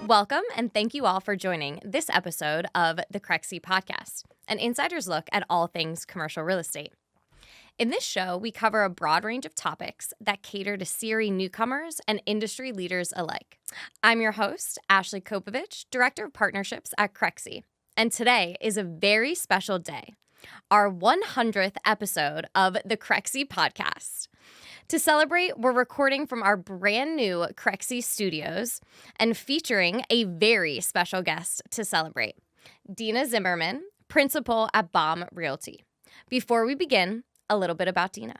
Welcome, and thank you all for joining this episode of the Crexi Podcast, an insider's look at all things commercial real estate. In this show, we cover a broad range of topics that cater to CRE newcomers and industry leaders alike. I'm your host, Ashley Kobovitch, Director of Partnerships at Crexi, and today is a very special day, our 100th episode of the Crexi Podcast. To celebrate, we're recording from our brand new Crexi studios and featuring a very special guest to celebrate, Deena Zimmerman, principal at Baum Realty. Before we begin, a little bit about Deena.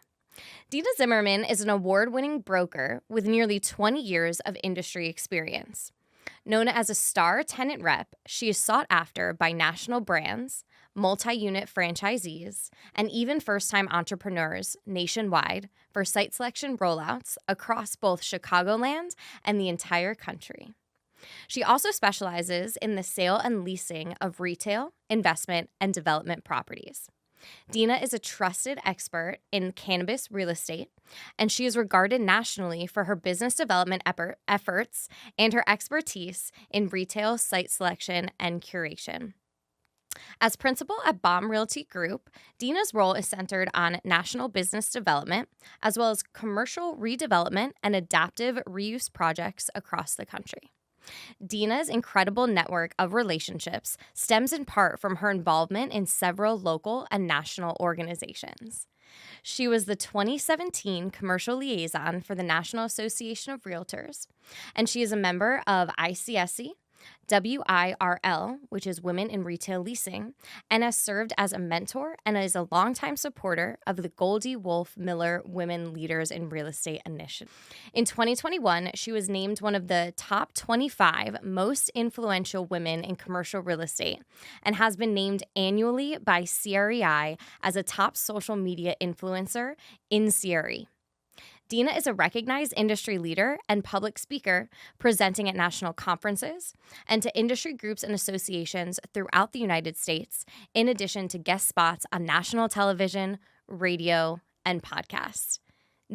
Deena Zimmerman is an award-winning broker with nearly 20 years of industry experience. Known as a star tenant rep, she is sought after by national brands, multi-unit franchisees, and even first-time entrepreneurs nationwide for site selection rollouts across both Chicagoland and the entire country. She also specializes in the sale and leasing of retail, investment, and development properties. Deena is a trusted expert in cannabis real estate, and she is regarded nationally for her business development efforts and her expertise in retail site selection and curation. As principal at Baum Realty Group, Deena's role is centered on national business development, as well as commercial redevelopment and adaptive reuse projects across the country. Deena's incredible network of relationships stems in part from her involvement in several local and national organizations. She was the 2017 commercial liaison for the National Association of Realtors, and she is a member of ICSC, WIRL, which is Women in Retail Leasing, and has served as a mentor and is a longtime supporter of the Goldie Wolf Miller Women Leaders in Real Estate Initiative. In 2021, she was named one of the top 25 most influential women in commercial real estate and has been named annually by CREI as a top social media influencer in CRE. Deena is a recognized industry leader and public speaker, presenting at national conferences and to industry groups and associations throughout the United States, in addition to guest spots on national television, radio, and podcasts.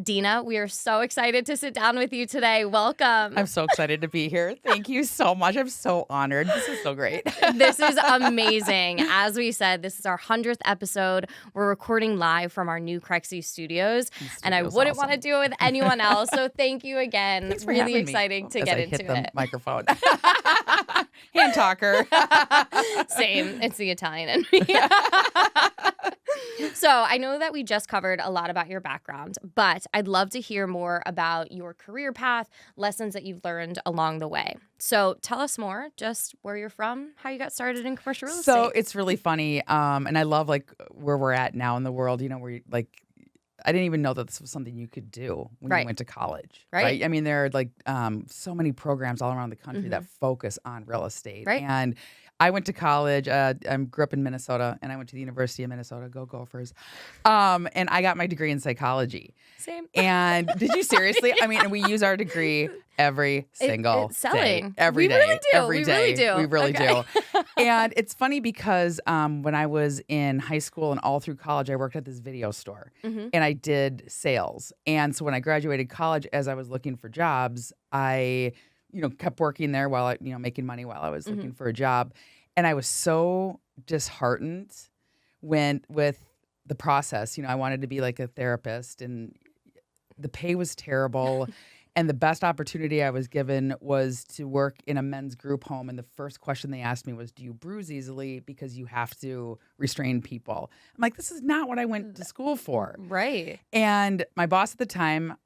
Deena, we are so excited to sit down with you today. Welcome. I'm so excited to be here. Thank you so much. I'm so honored. This is so great. This is amazing. As we said, this is our 100th episode. We're recording live from our new Crexi studios, and I wouldn't want to do it with anyone else. So thank you again. Thanks for really having me. exciting to get into hit the it. microphone. Hand talker. Same. It's the Italian in me. So I know that we just covered a lot about your background, but I'd love to hear more about your career path, lessons that you've learned along the way. So tell us more, just where you're from, how you got started in commercial real estate. So it's really funny, and I love where we're at now in the world. Where I didn't even know that this was something you could do when you went to college. Right? I mean, there are so many programs all around the country that focus on real estate. Right. And I went to college. I grew up in Minnesota, and I went to the University of Minnesota. Go Gophers! And I got my degree in psychology. Same. And did you seriously? I mean, we use our degree every single selling. day. Every day. Really do. Every day. Really do. We really Okay. do. And it's funny because when I was in high school and all through college, I worked at this video store, and I did sales. And so when I graduated college, as I was looking for jobs, I kept working there while making money while I was looking for a job. And I was so disheartened with the process. I wanted to be like a therapist, and the pay was terrible. And the best opportunity I was given was to work in a men's group home. And the first question they asked me was, do you bruise easily? Because you have to restrain people. I'm like, this is not what I went to school for. Right. And my boss at the time,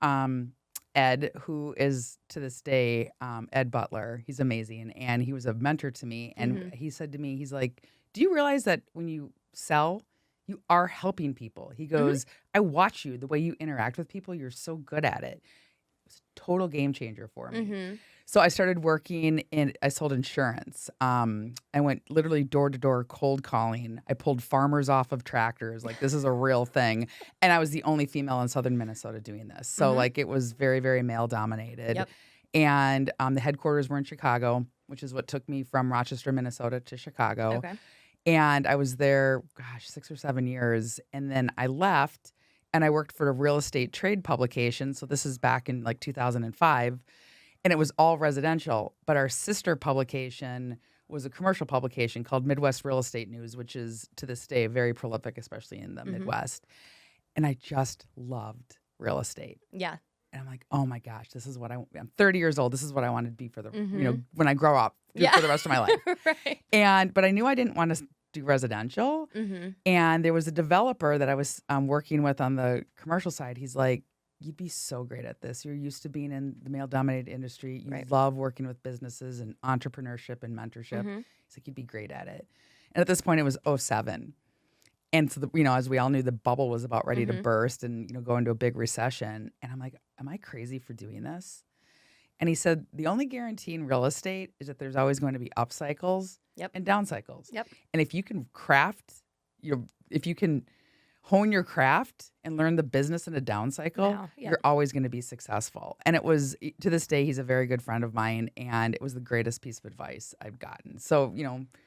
Ed, who is to this day, Ed Butler, he's amazing. And he was a mentor to me. And he said to me, he's like, do you realize that when you sell, you are helping people? He goes, I watch you, the way you interact with people, you're so good at it. It was a total game changer for me. So I started working I sold insurance. I went literally door to door cold calling. I pulled farmers off of tractors. This is a real thing. And I was the only female in southern Minnesota doing this. So it was very, very male dominated. Yep. And the headquarters were in Chicago, which is what took me from Rochester, Minnesota to Chicago. Okay. And I was there, 6 or 7 years. And then I left and I worked for a real estate trade publication. So this is back in 2005. and it was all residential. But our sister publication was a commercial publication called Midwest Real Estate News, which is to this day very prolific, especially in the Midwest. And I just loved real estate. Yeah. And I'm like, oh my gosh, this is what I'm 30 years old. This is what I want to be for the, when I grow up for the rest of my life. Right. But I knew I didn't want to do residential. And there was a developer that I was working with on the commercial side. He's like, you'd be so great at this. You're used to being in the male-dominated industry. You love working with businesses and entrepreneurship and mentorship. He's like, you'd be great at it. And at this point, it was '07. And so, as we all knew, the bubble was about ready to burst and, go into a big recession. And I'm like, am I crazy for doing this? And he said, the only guarantee in real estate is that there's always going to be up cycles and down cycles. And if you can if you can hone your craft and learn the business in a down cycle, you're always going to be successful. And it was, to this day, he's a very good friend of mine, and it was the greatest piece of advice I've gotten. So,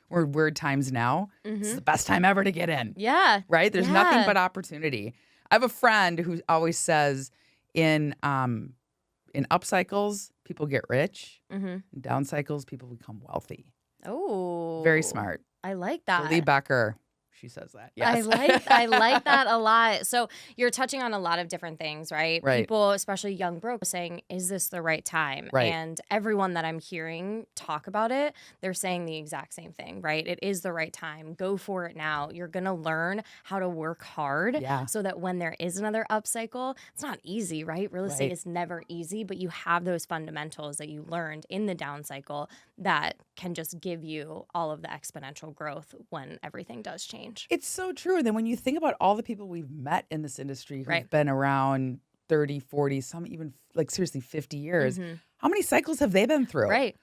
we're weird times now. It's the best time ever to get in. Yeah. Right? There's nothing but opportunity. I have a friend who always says in up cycles, people get rich. In down cycles, people become wealthy. Oh. Very smart. I like that. Lee Becker. She says that. Yes. I like that a lot. So you're touching on a lot of different things, right? Right. People, especially young brokers, saying, is this the right time? Right. And everyone that I'm hearing talk about it, they're saying the exact same thing, right? It is the right time. Go for it now. You're going to learn how to work hard so that when there is another upcycle, it's not easy, right? Real estate is never easy, but you have those fundamentals that you learned in the down cycle that can just give you all of the exponential growth when everything does change. It's so true. And then when you think about all the people we've met in this industry who've been around 30, 40, some even like seriously 50 years, how many cycles have they been through? Right.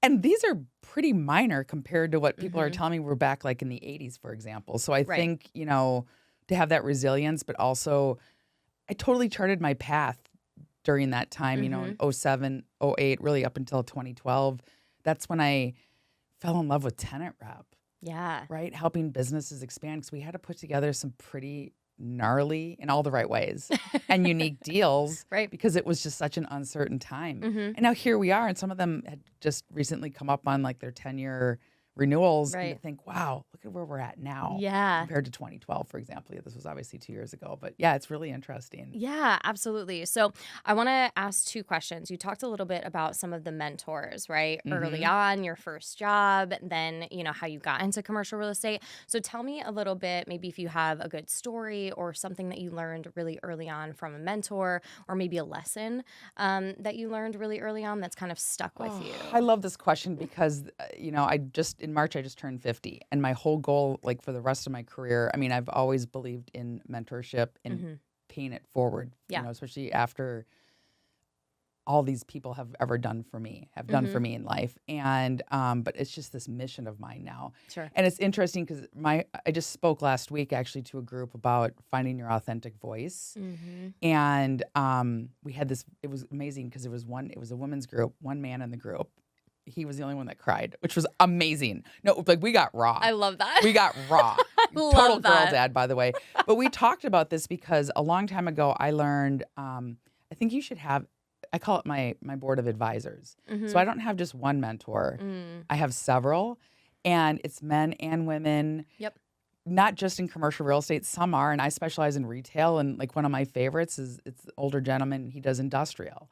And these are pretty minor compared to what people are telling me we're back like in the 80s, for example. So I think, to have that resilience, but also I totally charted my path during that time, in '07, '08, really up until 2012. That's when I fell in love with tenant rep. Yeah. Right? Helping businesses expand, because we had to put together some pretty gnarly, in all the right ways, and unique deals. Right. Because it was just such an uncertain time. And now here we are, and some of them had just recently come up on like their 10-year renewals. And you think, wow, look at where we're at now. Yeah. Compared to 2012, for example. This was obviously 2 years ago. But yeah, it's really interesting. Yeah, absolutely. So I want to ask two questions. You talked a little bit about some of the mentors, right? Early on, your first job, then, how you got into commercial real estate. So tell me a little bit, maybe if you have a good story or something that you learned really early on from a mentor, or maybe a lesson that you learned really early on that's kind of stuck with you. I love this question because, in March, I just turned 50. And my whole goal, like for the rest of my career, I've always believed in mentorship and paying it forward, especially after all these people have done for me in life. And, but it's just this mission of mine now. Sure. And it's interesting because I just spoke last week actually to a group about finding your authentic voice. And we had this, it was amazing because it was a women's group, one man in the group. He was the only one that cried, which was amazing. No, like we got raw. I love that. We got raw. that. Total girl dad, by the way. But we talked about this because a long time ago I learned, I think you should have, I call it my board of advisors. So I don't have just one mentor. I have several, and it's men and women. Yep. Not just in commercial real estate. Some are, and I specialize in retail. And like one of my favorites is it's an older gentleman. He does industrial.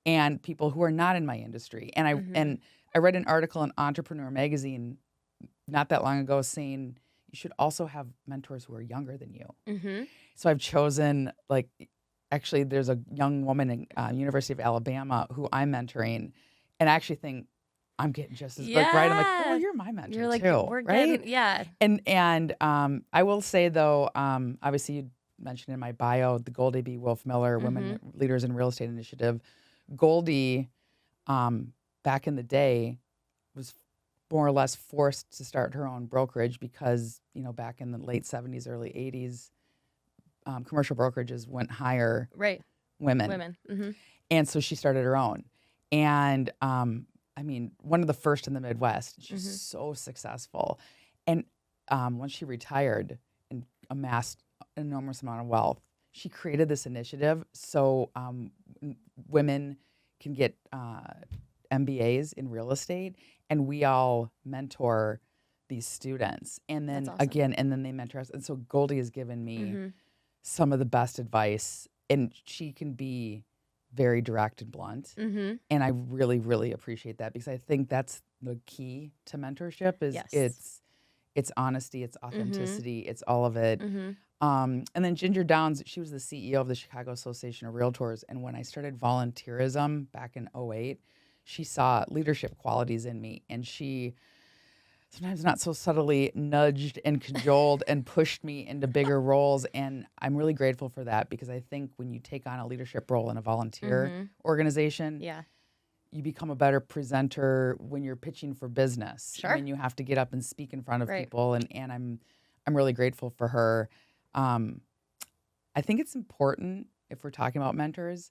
And people who are not in my industry. And I read an article in Entrepreneur Magazine not that long ago saying you should also have mentors who are younger than you. So I've chosen, like, actually there's a young woman in University of Alabama who I'm mentoring, and I actually think I'm getting just as like right. I'm like, oh, well, you're my mentor you're like, too, we're right? Good. Yeah. And I will say though, obviously you mentioned in my bio the Goldie B. Wolf Miller Women Leaders in Real Estate Initiative. Goldie, back in the day, was more or less forced to start her own brokerage because, back in the late 70s, early 80s, commercial brokerages went hire women. And so she started her own. And, one of the first in the Midwest. She's so successful. And once she retired and amassed an enormous amount of wealth, she created this initiative so women can get MBAs in real estate, and we all mentor these students. And then That's awesome. again, and then they mentor us. And so Goldie has given me Mm-hmm. some of the best advice, and she can be very direct and blunt. Mm-hmm. And I really, really appreciate that, because I think that's the key to mentorship is Yes. it's honesty, it's authenticity, it's all of it. Mm-hmm. And then Ginger Downs, she was the CEO of the Chicago Association of Realtors. And when I started volunteerism back in 2008, she saw leadership qualities in me. And she sometimes not so subtly nudged and cajoled and pushed me into bigger roles. And I'm really grateful for that, because I think when you take on a leadership role in a volunteer organization, Yeah. you become a better presenter when you're pitching for business. Sure. And you have to get up and speak in front of Right. people. And I'm really grateful for her. I think it's important, if we're talking about mentors,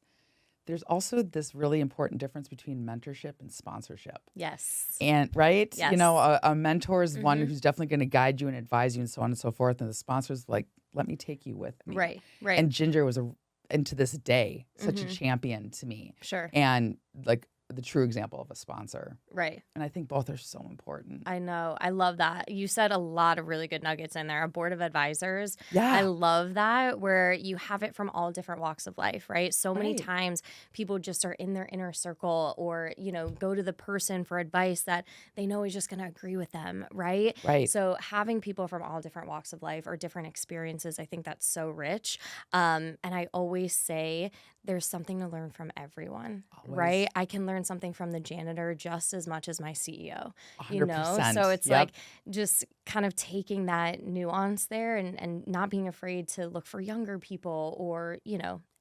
there's also this really important difference between mentorship and sponsorship. Yes. And right? Yes. You know, a mentor is one who's definitely going to guide you and advise you and so on and so forth. And the sponsor's like, let me take you with me. Right. Right. And Ginger was and to this day, such a champion to me. Sure. And like the true example of a sponsor. Right. And I think both are so important. I know. I love that. You said a lot of really good nuggets in there. A board of advisors. Yeah. I love that, where you have it from all different walks of life, right? So many Right. times people just are in their inner circle, or, go to the person for advice that they know is just going to agree with them, right? Right. So having people from all different walks of life or different experiences, I think that's so rich. And I always say there's something to learn from everyone, Always. right? I can learn something from the janitor just as much as my CEO, 100%. So it's Yep. like just kind of taking that nuance there and not being afraid to look for younger people or,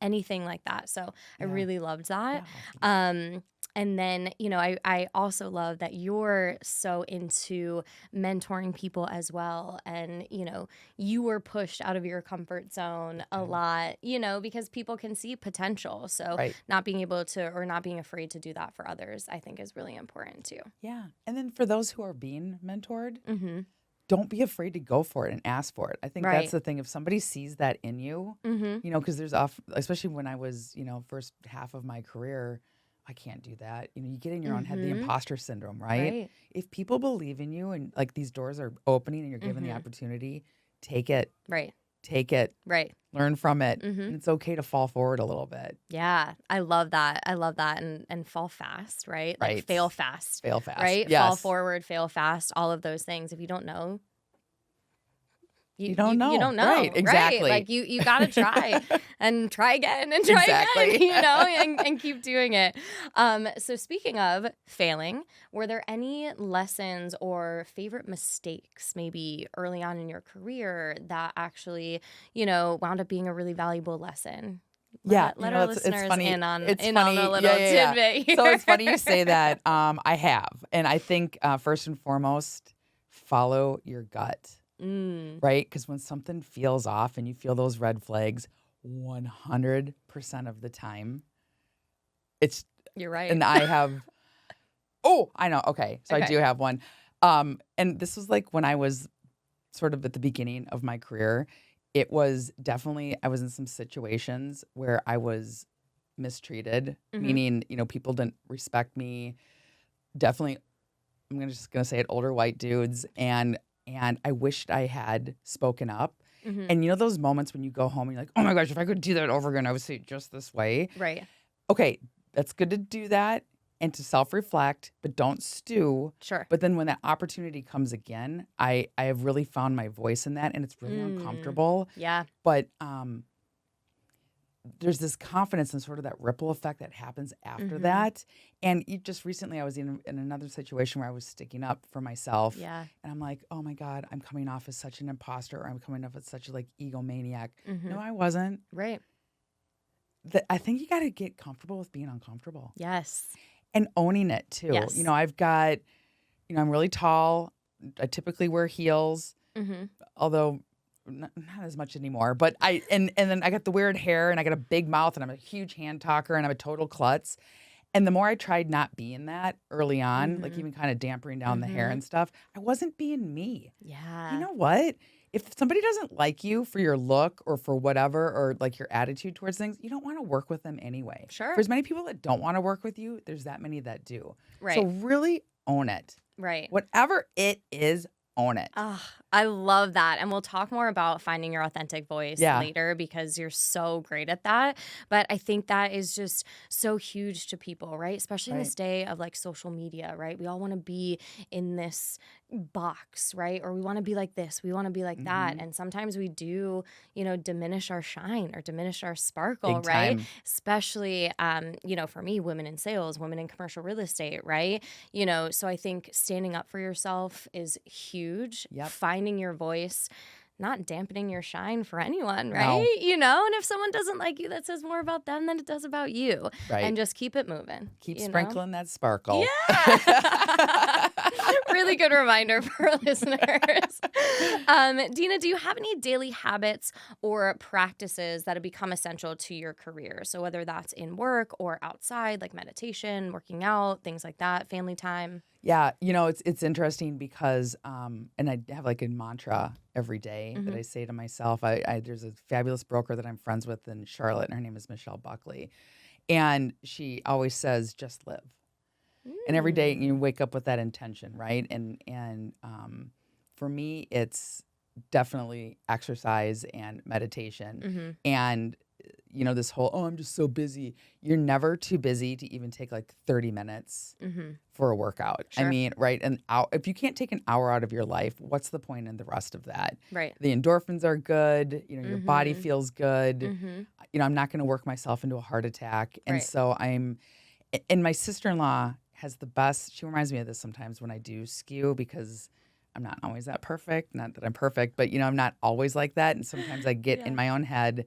anything like that. So I Yeah. really loved that. Yeah. And then, I also love that you're so into mentoring people as well. And, you were pushed out of your comfort zone a lot, because people can see potential. So Right. not being able to, or not being afraid to do that for others, I think is really important too. Yeah. And then for those who are being mentored, Mm-hmm. don't be afraid to go for it and ask for it. I think Right. that's the thing. If somebody sees that in you, Mm-hmm. because there's especially when I was, first half of my career, I can't do that. You get in your own head, the imposter syndrome, right? Right. If people believe in you and like these doors are opening and you're given the opportunity, take it, Right. learn from it. Mhm. And it's okay to fall forward a little bit. Yeah. I love that. And fall fast, right? Like Right. fail fast. Fail fast. Right? Yes. Fall forward, fail fast, all of those things. If you don't know, You don't know. You don't know. Right, exactly. Like you got to try and try again and try Exactly. again, and keep doing it. So speaking of failing, were there any lessons or favorite mistakes maybe early on in your career that actually, wound up being a really valuable lesson? Yeah, Let our listeners funny. in on It's on funny. a little Yeah. tidbit. So it's funny you say that. I have, and I think first and foremost, follow your gut, right? Because when something feels off and you feel those red flags, 100% of the time, it's. You're right. And I have. Oh, I know. Okay, so I Okay. do have one. And this was like when I was sort of at the beginning of my career. It was definitely, I was in some situations where I was mistreated, meaning, people didn't respect me. Definitely, I'm just going to say it, older white dudes. And I wished I had spoken up. And those moments when you go home and you're like, oh my gosh, if I could do that over again, I would say it just this way. Right. Okay, that's good to do that and to self-reflect, but don't stew. Sure. But then when that opportunity comes again, I have really found my voice in that, and it's really uncomfortable. Yeah. But there's this confidence and sort of that ripple effect that happens after that. And just recently I was in another situation where I was sticking up for myself. Yeah. And I'm like, oh my God, I'm coming off as such an imposter, or I'm coming off as such a egomaniac. No, I wasn't. Right. I think you got to get comfortable with being uncomfortable. Yes. And owning it too. Yes. I've got, I'm really tall. I typically wear heels, although not as much anymore. But and then I got the weird hair, and I got a big mouth, and I'm a huge hand talker, and I'm a total klutz. And the more I tried not being that early on, like even kind of dampering down the hair and stuff, I wasn't being me. Yeah. You know what? if somebody doesn't like you for your look or for whatever, or like your attitude towards things, you don't want to work with them anyway. Sure. For as many people that don't want to work with you, there's that many that do. Right. So really own it. Right. Whatever it is, own it. Oh, I love that. And we'll talk more about finding your authentic voice later because you're so great at that. But I think that is just so huge to people, right? Especially in this day of like social media, right? We all want to be in this box, right? Or we want to be like this, we want to be like that. And sometimes we do, diminish our shine or diminish our sparkle, Big right? time. Especially, for me, women in sales, women in commercial real estate, right? So I think standing up for yourself is huge. Yep. Finding your voice, not dampening your shine for anyone, right? No. And if someone doesn't like you, that says more about them than it does about you. Right. And just keep it moving. Keep sprinkling that sparkle. Yeah. Really good reminder for our listeners. Deena, do you have any daily habits or practices that have become essential to your career? So whether that's in work or outside, like meditation, working out, things like that, family time. Yeah, it's interesting because, and I have like a mantra every day that I say to myself. There's a fabulous broker that I'm friends with in Charlotte, and her name is Michelle Buckley, and she always says, "Just live." And every day you wake up with that intention, right? And for me, it's definitely exercise and meditation, and this whole, I'm just so busy. You're never too busy to even take like 30 minutes for a workout. Sure. I mean, right? And if you can't take an hour out of your life, what's the point in the rest of that? Right. The endorphins are good. Your body feels good. I'm not going to work myself into a heart attack. And so and my sister-in-law has the best, she reminds me of this sometimes when I do skew, because I'm not always that perfect. Not that I'm perfect, but I'm not always like that. And sometimes I get in my own head.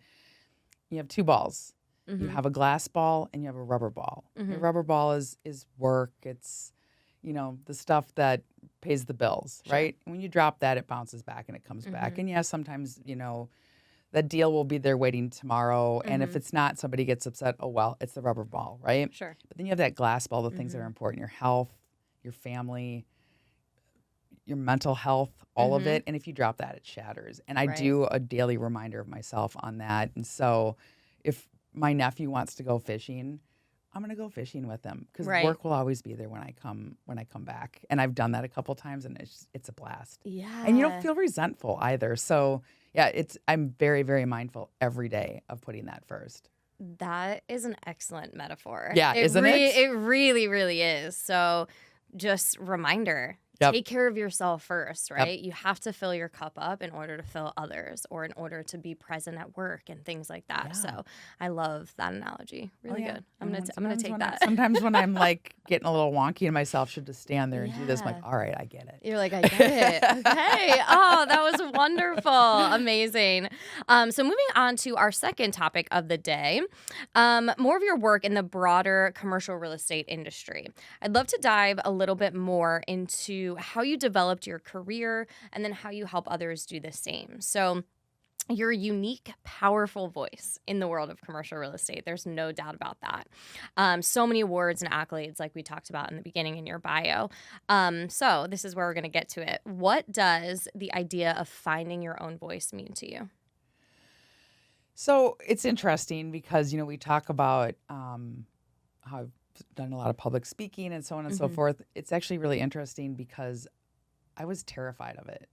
You have two balls. You have a glass ball and you have a rubber ball. Your rubber ball is work. It's, the stuff that pays the bills, right? When you drop that, it bounces back and it comes back. And sometimes, that deal will be there waiting tomorrow. And if it's not, somebody gets upset. Oh, well, it's the rubber ball, right? Sure. But then you have that glass ball, the things that are important, your health, your family, your mental health, all of it. And if you drop that, it shatters. And I do a daily reminder of myself on that. And so if my nephew wants to go fishing, I'm going to go fishing with him, because work will always be there when I come back. And I've done that a couple times, and it's a blast. Yeah. And you don't feel resentful either. So yeah, I'm very, very mindful every day of putting that first. That is an excellent metaphor. Yeah, isn't it? It really, really is. So just reminder. Yep. Take care of yourself first, right? Yep. You have to fill your cup up in order to fill others, or in order to be present at work and things like that. Yeah. So I love that analogy. Really good. I'm gonna take that. Sometimes when I'm like getting a little wonky in myself, should just stand there and do this. I'm like, all right, I get it. You're like, I get it. Okay. Oh, that was wonderful. Amazing. So moving on to our second topic of the day, more of your work in the broader commercial real estate industry. I'd love to dive a little bit more into how you developed your career and then how you help others do the same. So your unique, powerful voice in the world of commercial real estate. There's no doubt about that. So many awards and accolades like we talked about in the beginning in your bio. So this is where we're going to get to it. What does the idea of finding your own voice mean to you? So it's interesting because, we talk about how I've done a lot of public speaking and so on and so forth. It's actually really interesting because I was terrified of it.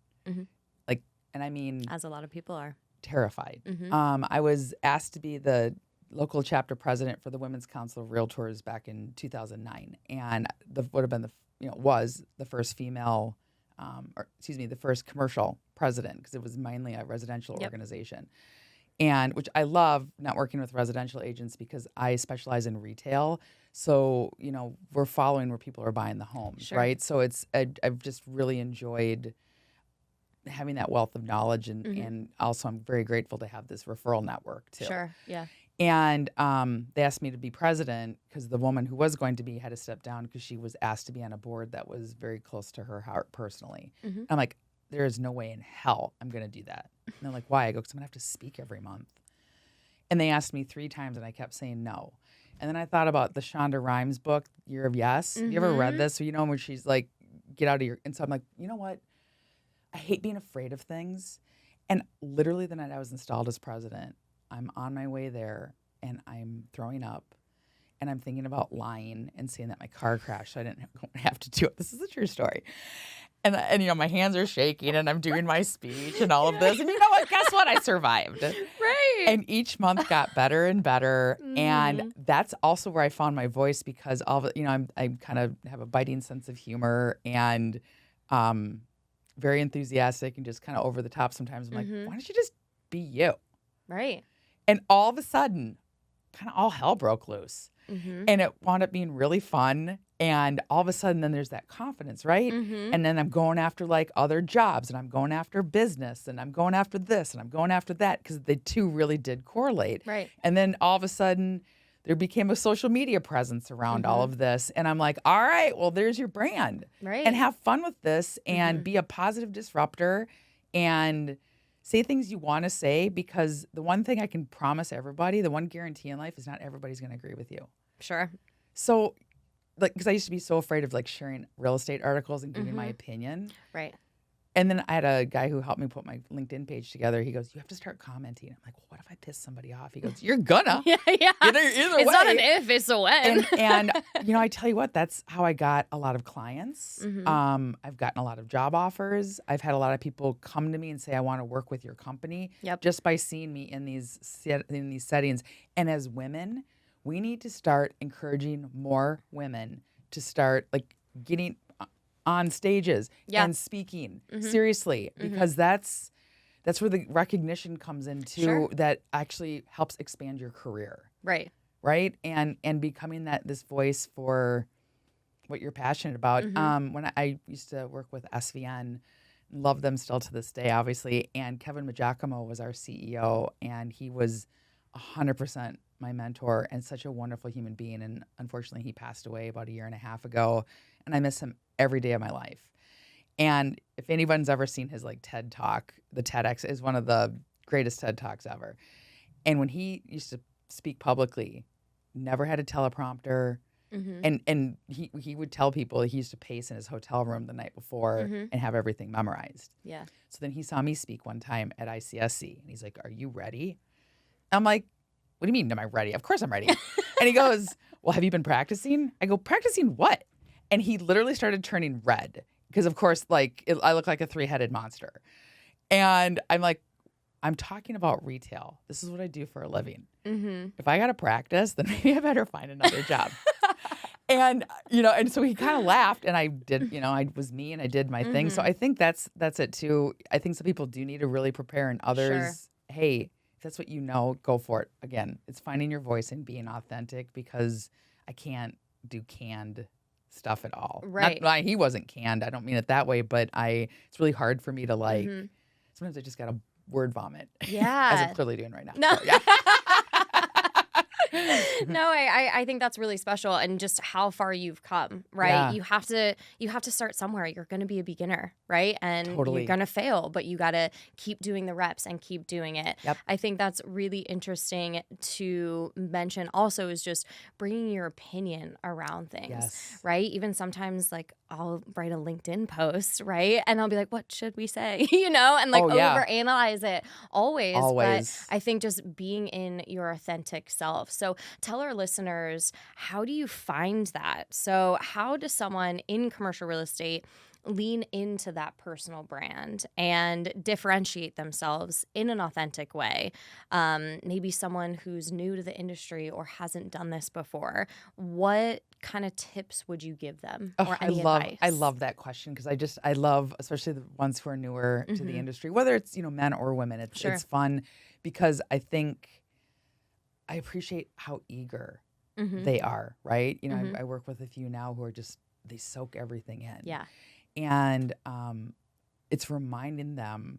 And I mean, as a lot of people are terrified. I was asked to be the local chapter president for the Women's Council of Realtors back in 2009, and was the first female, the first commercial president, because it was mainly a residential organization. And which I love networking with residential agents because I specialize in retail. So, we're following where people are buying the homes, right? So I've just really enjoyed having that wealth of knowledge. And also I'm very grateful to have this referral network too. Sure, yeah. And they asked me to be president because the woman who was going to be had to step down because she was asked to be on a board that was very close to her heart personally. I'm like, there is no way in hell I'm going to do that. And they're like, why? I go, because I'm going to have to speak every month. And they asked me 3 times, and I kept saying no. And then I thought about the Shonda Rhimes book, Year of Yes. You ever read this? So where she's like, get out of your... And so I'm like, you know what? I hate being afraid of things. And literally the night I was installed as president, I'm on my way there and I'm throwing up and I'm thinking about lying and saying that my car crashed so I didn't have to do it. This is a true story. And my hands are shaking and I'm doing my speech and all of this. And you know what? Guess what? I survived. Right. And each month got better and better. And that's also where I found my voice because all of it, I kind of have a biting sense of humor and very enthusiastic and just kind of over the top sometimes. I'm like, why don't you just be you? Right. And all of a sudden, kind of all hell broke loose. And it wound up being really fun. And all of a sudden, then there's that confidence, right? And then I'm going after like other jobs and I'm going after business and I'm going after this and I'm going after that because the two really did correlate. Right. And then all of a sudden, there became a social media presence around all of this. And I'm like, all right, well, there's your brand. Right. And have fun with this and be a positive disruptor and say things you want to say because the one thing I can promise everybody, the one guarantee in life is not everybody's going to agree with you. Sure. So, like, because I used to be so afraid of like sharing real estate articles and giving my opinion. Right. And then I had a guy who helped me put my LinkedIn page together. He goes, you have to start commenting. I'm like, well, what if I piss somebody off? He goes, you're gonna. Yeah. Either It's way. not an if, it's a when. And I tell you what, that's how I got a lot of clients. I've gotten a lot of job offers. I've had a lot of people come to me and say, I want to work with your company just by seeing me in these settings. And as women, we need to start encouraging more women to start like getting on stages and speaking seriously because that's where the recognition comes in too that actually helps expand your career. Right. And becoming this voice for what you're passionate about. When I used to work with SVN, love them still to this day, obviously. And Kevin Majacomo was our CEO and he was 100% my mentor and such a wonderful human being. And unfortunately, he passed away about a year and a half ago. And I miss him every day of my life. And if anyone's ever seen his like TED Talk, the TEDx is one of the greatest TED Talks ever. And when he used to speak publicly, never had a teleprompter. And he would tell people he used to pace in his hotel room the night before and have everything memorized. Yeah. So then he saw me speak one time at ICSC. And he's like, are you ready? I'm like, what do you mean, am I ready? Of course I'm ready. And he goes, well, have you been practicing? I go, practicing what? And he literally started turning red because, of course, I look like a three-headed monster. And I'm like, I'm talking about retail. This is what I do for a living. If I got to practice, then maybe I better find another job. And so he kind of laughed and I did, I was me and I did my thing. So I think that's it too. I think some people do need to really prepare and others, hey, if that's what you know, go for it. Again, it's finding your voice and being authentic because I can't do canned stuff at all. Right. He wasn't canned. I don't mean it that way, but it's really hard for me to sometimes I just got to word vomit. Yeah. As I'm clearly doing right now. No. So, yeah. No, I think that's really special and just how far you've come, right? Yeah. You have to start somewhere. You're going to be a beginner, right? And Totally. you're going to fail, but you got to keep doing the reps and keep doing it. Yep. I think that's really interesting to mention also is just bringing your opinion around things, right? Even sometimes like I'll write a LinkedIn post, right? And I'll be like, what should we say? And like overanalyze it always. But I think just being in your authentic self. So tell our listeners, how do you find that? So how does someone in commercial real estate lean into that personal brand and differentiate themselves in an authentic way? Maybe someone who's new to the industry or hasn't done this before. What kind of tips would you give them? Or any advice? I love that question because I love, especially the ones who are newer to the industry, whether it's, men or women. It's fun because I think I appreciate how eager they are, right? I work with a few now who are they soak everything in. Yeah. And it's reminding them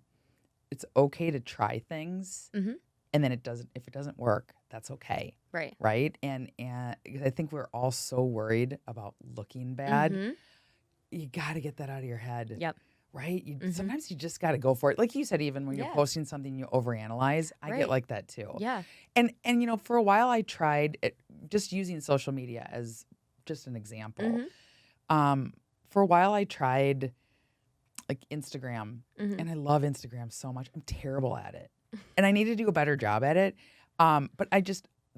it's okay to try things. And then if it doesn't work, that's okay. Right. Right. And I think we're all so worried about looking bad. You got to get that out of your head. Yep. Right. Sometimes you just got to go for it. Like you said, even when you're posting something, you overanalyze. I get like that too. Yeah. And for a while I tried just using social media as just an example. For a while I tried like Instagram, and I love Instagram so much. I'm terrible at it, and I need to do a better job at it. But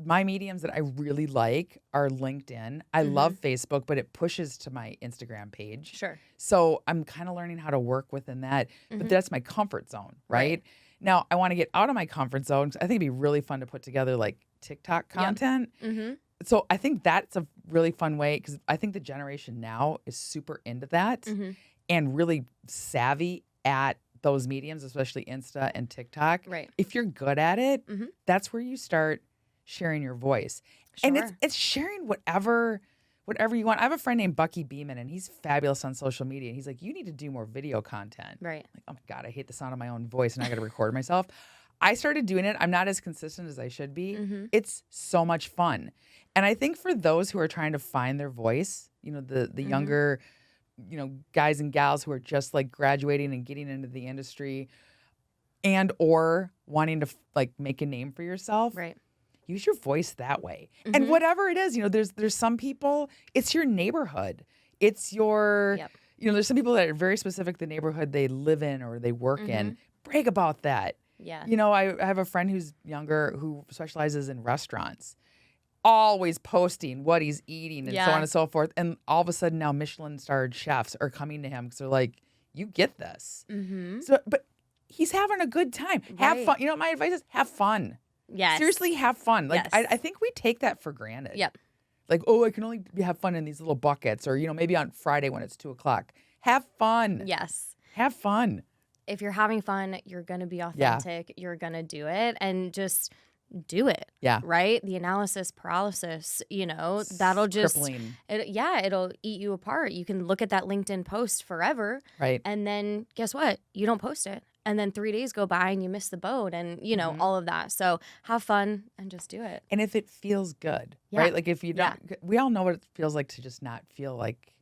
my mediums that I really like are LinkedIn. I love Facebook, but it pushes to my Instagram page. Sure. So I'm kind of learning how to work within that, but that's my comfort zone, right? Now I want to get out of my comfort zone. I think it'd be really fun to put together like TikTok content. So I think that's a really fun way, because I think the generation now is super into that and really savvy at those mediums, especially Insta and TikTok. Right. If you're good at it, that's where you start sharing your voice. Sure. And it's sharing whatever you want. I have a friend named Bucky Beeman, and he's fabulous on social media. And he's like, you need to do more video content. Right. Like, oh my God, I hate the sound of my own voice, and I got to record myself. I started doing it. I'm not as consistent as I should be. It's so much fun. And I think for those who are trying to find their voice, the younger, guys and gals who are just like graduating and getting into the industry and or wanting to like make a name for yourself. Right. Use your voice that way. And whatever it is, there's some people, it's your neighborhood. It's your, there's some people that are very specific to the neighborhood they live in or they work in. Brag about that. Yeah. I have a friend who's younger who specializes in restaurants, always posting what he's eating and so on and so forth. And all of a sudden now Michelin-starred chefs are coming to him because they're like, you get this. So, but he's having a good time. Have fun. My advice is have fun. Yes. Seriously, have fun. Like, I think we take that for granted. Yep. Like, oh, I can only have fun in these little buckets, or, maybe on Friday when it's 2:00. Have fun. Yes. Have fun. If you're having fun, you're going to be authentic. You're going to do it, and just do it. Yeah. Right? The analysis paralysis, that'll just, crippling. It'll eat you apart. You can look at that LinkedIn post forever. Right. And then guess what? You don't post it. And then 3 days go by and you miss the boat and, all of that. So have fun and just do it. And if it feels good, right? Like if you don't, we all know what it feels like to just not feel like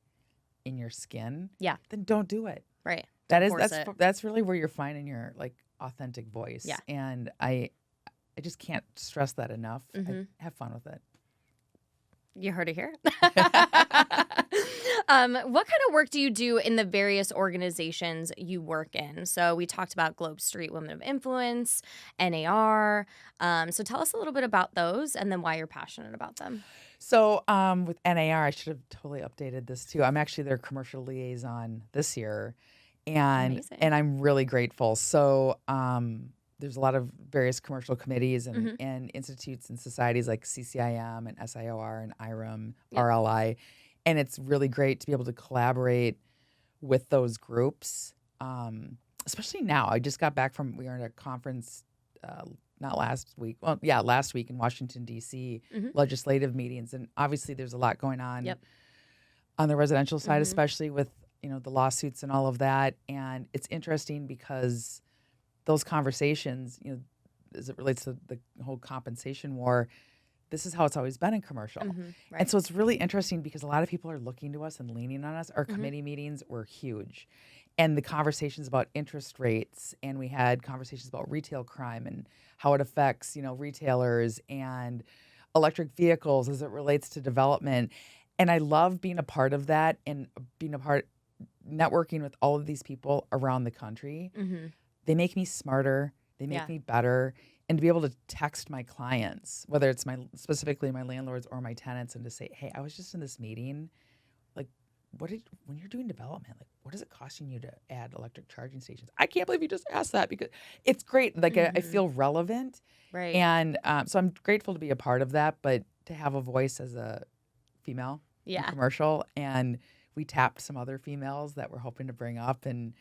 in your skin. Yeah. Then don't do it. Right. That's really where you're finding your like authentic voice. Yeah. And I just can't stress that enough. Have fun with it. You heard it here. What kind of work do you do in the various organizations you work in? So we talked about Globe Street Women of Influence, NAR. So tell us a little bit about those and then why you're passionate about them. So with NAR, I should have totally updated this too. I'm actually their commercial liaison this year, and I'm really grateful. So there's a lot of various commercial committees and institutes and societies like CCIM and SIOR and IREM, RLI. And it's really great to be able to collaborate with those groups, especially now. I just got back we were at a conference, not last week. Well, yeah, last week in Washington, D.C., legislative meetings. And obviously there's a lot going on on the residential side, especially with, the lawsuits and all of that. And it's interesting because those conversations, as it relates to the whole compensation war, this is how it's always been in commercial. Right. And so it's really interesting because a lot of people are looking to us and leaning on us. Our committee meetings were huge. And the conversations about interest rates, and we had conversations about retail crime and how it affects, retailers and electric vehicles as it relates to development. And I love being a part of that and networking with all of these people around the country. They make me smarter. They make me better. And to be able to text my clients, whether it's specifically my landlords or my tenants, and to say, hey, I was just in this meeting. Like, when you're doing development, like, what is it costing you to add electric charging stations? I can't believe you just asked that, because it's great. Like, I feel relevant. Right. And so I'm grateful to be a part of that, but to have a voice as a female in commercial. And we tapped some other females that we're hoping to bring up, and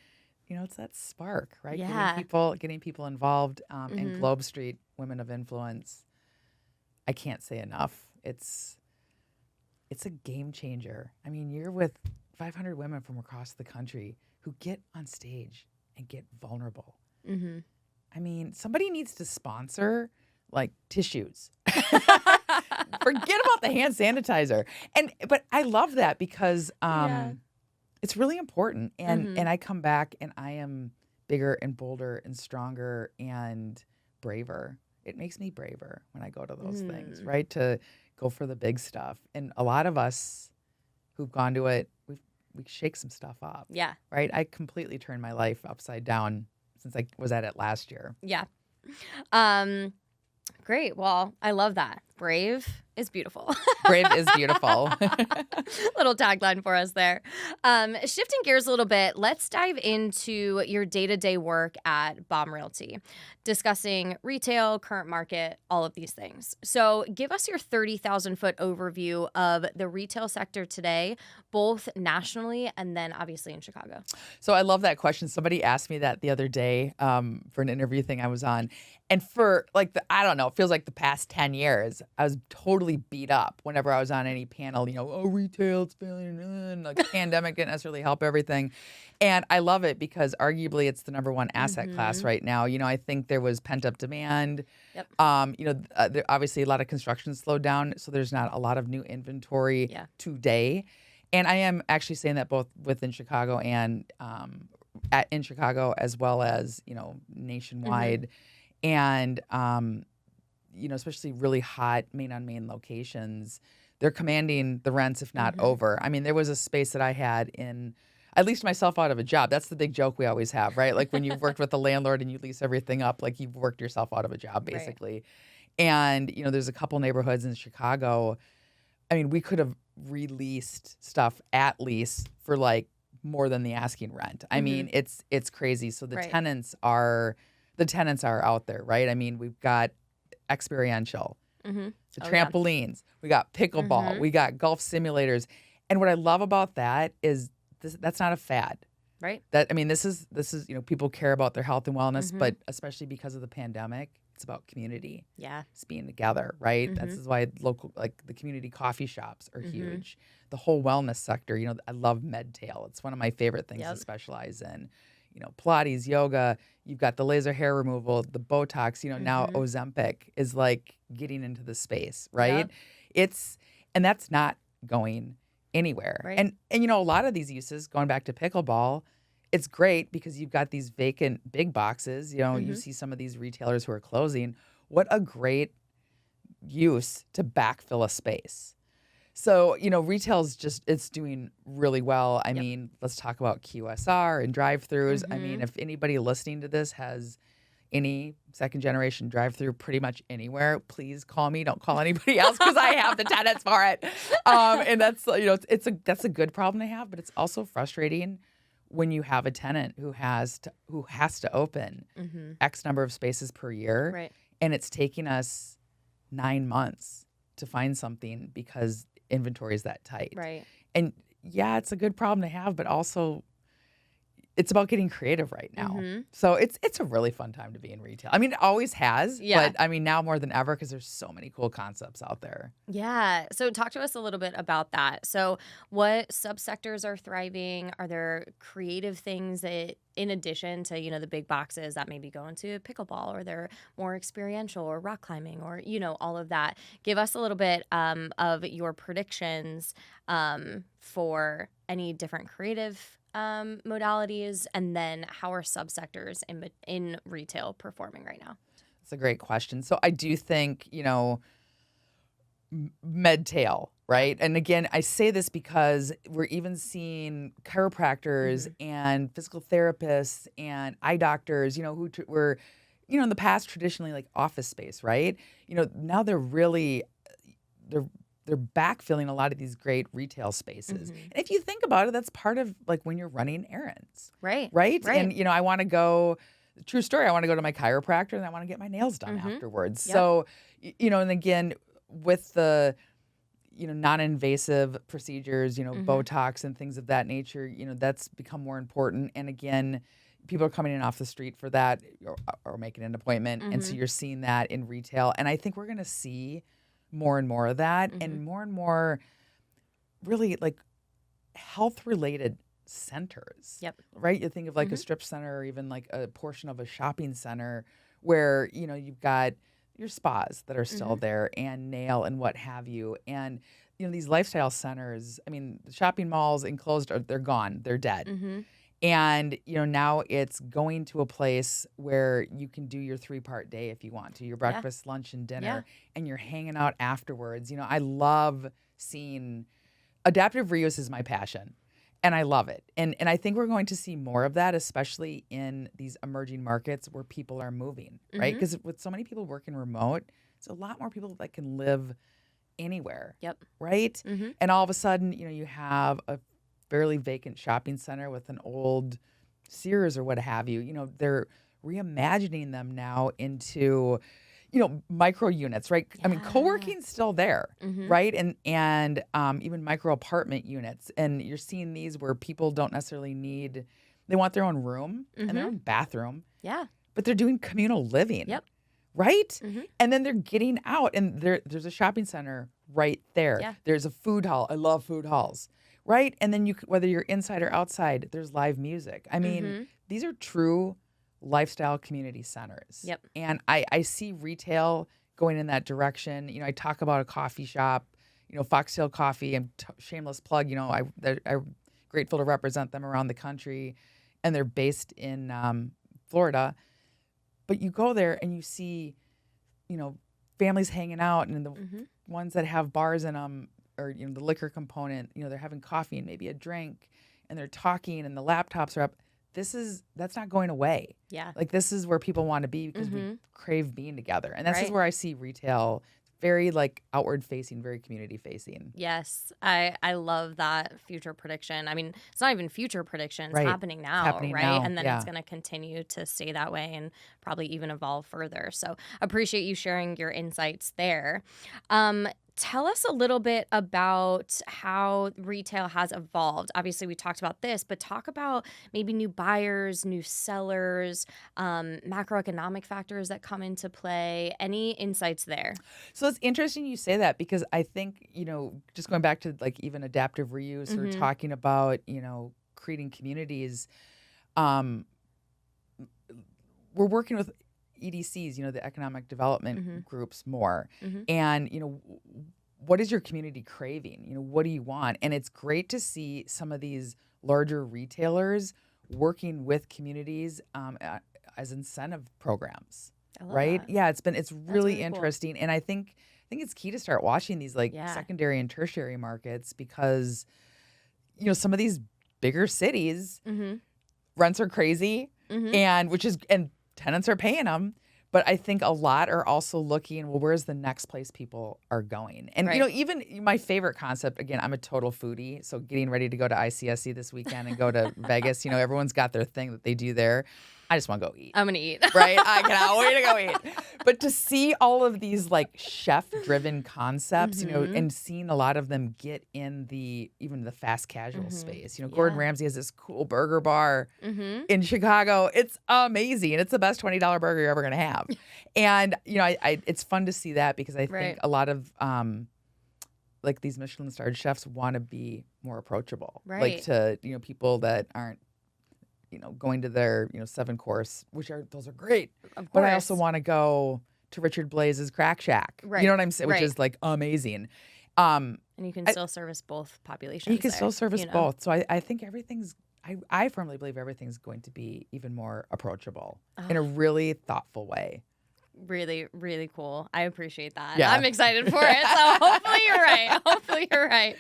it's that spark, right? Yeah. Getting people involved. And Globe Street Women of Influence, I can't say enough. It's a game changer. I mean, you're with 500 women from across the country who get on stage and get vulnerable. I mean, somebody needs to sponsor like tissues. Forget about the hand sanitizer. But I love that because it's really important. And I come back and I am bigger and bolder and stronger and braver. It makes me braver when I go to those things, right? To go for the big stuff. And a lot of us who've gone to it, we shake some stuff up. Yeah. Right. I completely turned my life upside down since I was at it last year. Yeah. Great. Well, I love that. Brave is beautiful. Brave is beautiful. Little tagline for us there. Shifting gears a little bit, let's dive into your day-to-day work at Baum Realty, discussing retail, current market, all of these things. So give us your 30,000-foot overview of the retail sector today, both nationally and then obviously in Chicago. So I love that question. Somebody asked me that the other day for an interview thing I was on. And for like, I don't know, it feels like the past 10 years, I was totally beat up whenever I was on any panel, retail, it's failing, like pandemic didn't necessarily help everything. And I love it because arguably it's the number one asset class right now. I think there was pent up demand. Yep. There, obviously a lot of construction slowed down, so there's not a lot of new inventory today. And I am actually saying that both within Chicago and in Chicago as well as, nationwide. And, especially really hot main-on-main locations, they're commanding the rents, if not over. I mean, there was a space that I had I leased myself out of a job. That's the big joke we always have, right? Like when you've worked with a landlord and you lease everything up, like you've worked yourself out of a job, basically. Right. And, there's a couple neighborhoods in Chicago. I mean, we could have released stuff at lease for like more than the asking rent. I mean, it's crazy. So the tenants are out there, right? I mean, we've got experiential, the trampolines, we got pickleball, we got golf simulators. And what I love about that is that's not a fad. Right. This is, people care about their health and wellness, but especially because of the pandemic, it's about community. Yeah. It's being together, right? This is why local, like the community coffee shops are huge. The whole wellness sector, I love Medtail. It's one of my favorite things to specialize in. Pilates, yoga, you've got the laser hair removal, the Botox, now Ozempic is like getting into the space, right? Yep. And that's not going anywhere. Right. And a lot of these uses, going back to pickleball, it's great because you've got these vacant big boxes. You see some of these retailers who are closing. What a great use to backfill a space. So, retail's it's doing really well. I mean, let's talk about QSR and drive-thrus. I mean, if anybody listening to this has any second generation drive-through pretty much anywhere, please call me. Don't call anybody else because I have the tenants for it. And that's, that's a good problem to have, but it's also frustrating when you have a tenant who has to open X number of spaces per year. Right. And it's taking us 9 months to find something because inventory is that tight. Right. And yeah, it's a good problem to have, but also it's about getting creative right now. So it's a really fun time to be in retail. I mean, it always has, but I mean, now more than ever because there's so many cool concepts out there. Yeah. So talk to us a little bit about that. So what subsectors are thriving? Are there creative things that, in addition to, the big boxes that maybe go into pickleball, or they're more experiential or rock climbing or, all of that? Give us a little bit of your predictions for any different creative modalities, and then how are subsectors in retail performing right now? That's a great question. So I do think, Medtail, right? And again, I say this because we're even seeing chiropractors and physical therapists and eye doctors, who were, in the past traditionally like office space, right? Now they're backfilling a lot of these great retail spaces. And if you think about it, that's part of like when you're running errands. Right. And, I want to go, true story, I want to go to my chiropractor and I want to get my nails done afterwards. Yep. So, and again, with the, non-invasive procedures, Botox and things of that nature, that's become more important. And again, people are coming in off the street for that or making an appointment. And so you're seeing that in retail. And I think we're going to see more and more of that and more really like health related centers. Yep. Right. You think of like a strip center or even like a portion of a shopping center where, you've got your spas that are still there and nail and what have you. And, these lifestyle centers, I mean, the shopping malls enclosed, they're gone. They're dead. And, now it's going to a place where you can do your 3-part day if you want to, your breakfast, lunch, and dinner, and you're hanging out afterwards. I love seeing adaptive reuse is my passion. And I love it. And I think we're going to see more of that, especially in these emerging markets where people are moving, right? Because with so many people working remote, it's a lot more people that can live anywhere. Yep. Right? And all of a sudden, you have a fairly vacant shopping center with an old Sears or what have you. They're reimagining them now into micro units, right? Yeah. I mean, co-working's still there, right? And even micro apartment units. And you're seeing these where people don't necessarily they want their own room and their own bathroom. Yeah. But they're doing communal living. Yep. Right? And then they're getting out and there's a shopping center right there. Yeah. There's a food hall. I love food halls. Right? And then whether you're inside or outside, there's live music. I mean, these are true lifestyle community centers. Yep. And I see retail going in that direction. I talk about a coffee shop, Foxtail Coffee, and shameless plug, I'm grateful to represent them around the country, and they're based in Florida. But you go there and you see, families hanging out, and the ones that have bars in them, or the liquor component, they're having coffee and maybe a drink, and they're talking, and the laptops are up. That's not going away. Yeah. Like, this is where people want to be because we crave being together. And this is Right. where I see retail very outward facing, very community facing. Yes. I love that future prediction. I mean, it's not even future prediction. It's Right. happening now, Happening right? now, And then yeah. it's going to continue to stay that way and probably even evolve further. So appreciate you sharing your insights there. Tell us a little bit about how retail has evolved. Obviously, we talked about this, but talk about maybe new buyers, new sellers, macroeconomic factors that come into play. Any insights there? So it's interesting you say that, because I think, just going back to even adaptive reuse or talking about, creating communities, we're working with EDCs, the economic development groups more. And, what is your community craving? What do you want? And it's great to see some of these larger retailers working with communities as incentive programs. I love Right? that. Yeah, it's really cool. interesting. And I think it's key to start watching these Yeah. secondary and tertiary markets, because, some of these bigger cities, rents are crazy, and tenants are paying them. But I think a lot are also looking, well, where's the next place people are going? And, Right. Even my favorite concept, again, I'm a total foodie. So getting ready to go to ICSC this weekend and go to Vegas, everyone's got their thing that they do there. I just want to go eat. I'm going to eat. Right? I cannot wait to go eat. But to see all of these chef-driven concepts, and seeing a lot of them get in even the fast casual space. Gordon Ramsay has this cool burger bar in Chicago. It's amazing. It's the best $20 burger you're ever going to have. And, it's fun to see that, because I think Right. a lot of these Michelin-starred chefs want to be more approachable. Right. To, people that aren't, going to their, 7-course, those are great. Of But I course. also want to go to Richard Blaze's Crack Shack. Right. You know what I'm saying? Which Right. is amazing. And you can still service both populations. You can there, still service both. So I think I firmly believe everything's going to be even more approachable in a really thoughtful way. Really, really cool. I appreciate that. Yeah. I'm excited for it. So hopefully you're right. Hopefully you're right.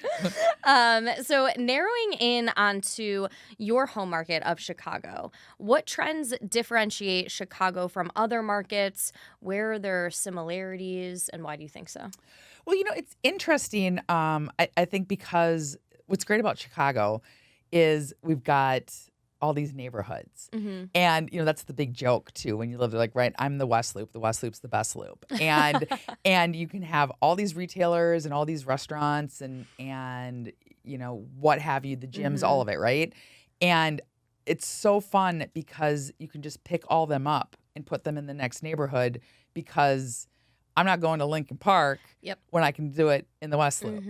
So narrowing in onto your home market of Chicago, what trends differentiate Chicago from other markets? Where are there similarities, and why do you think so? Well, it's interesting. I think because what's great about Chicago is we've got all these neighborhoods. And, that's the big joke too. When you live there, right, I'm the West Loop. The West Loop's the best loop. And, and you can have all these retailers and all these restaurants and, what have you, the gyms, all of it. Right. And it's so fun because you can just pick all them up and put them in the next neighborhood, because I'm not going to Lincoln Park when I can do it in the West Loop.